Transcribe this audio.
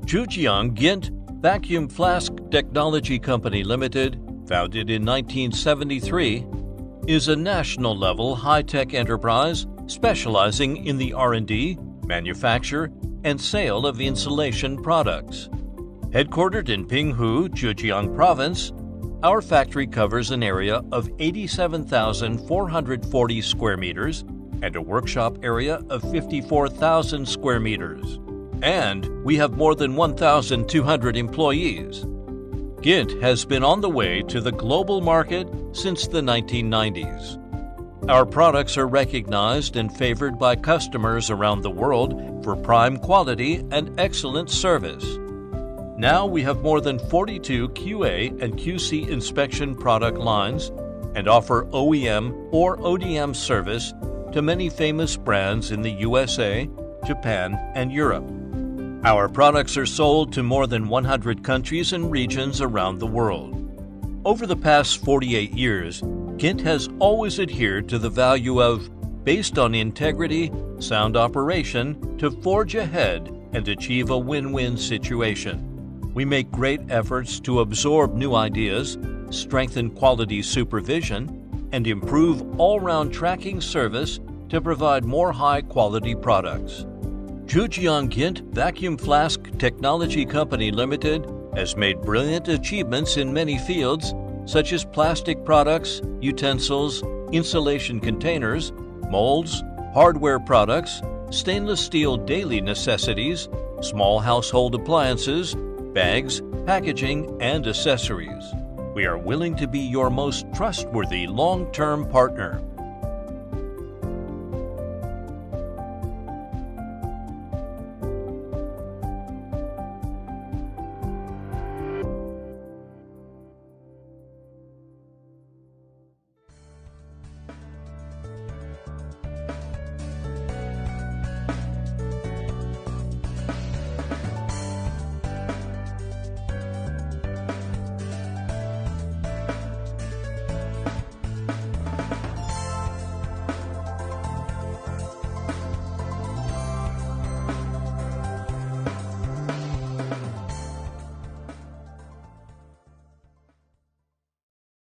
Zhejiang GiNT Vacuum Flask Technology Company Limited, founded in 1973, is a national-level high-tech enterprise specializing in the R&D, manufacture, and sale of insulation products. Headquartered in Pinghu, Zhejiang Province, our factory covers an area of 87,440 square meters and a workshop area of 54,000 square meters. And we have more than 1,200 employees. GiNT has been on the way to the global market since the 1990s. Our products are recognized and favored by customers around the world for prime quality and excellent service. Now we have more than 42 QA and QC inspection product lines and offer OEM or ODM service to many famous brands in the USA, Japan, and Europe. Our products are sold to more than 100 countries and regions around the world. Over the past 48 years, GiNT has always adhered to the value of, based on integrity, sound operation, to forge ahead and achieve a win-win situation. We make great efforts to absorb new ideas, strengthen quality supervision, and improve all-round tracking service to provide more high-quality products. Zhejiang GiNT Vacuum Flask Technology Company Limited has made brilliant achievements in many fields, such as plastic products, utensils, insulation containers, molds, hardware products, stainless steel daily necessities, small household appliances, bags, packaging, and accessories. We are willing to be your most trustworthy long-term partner.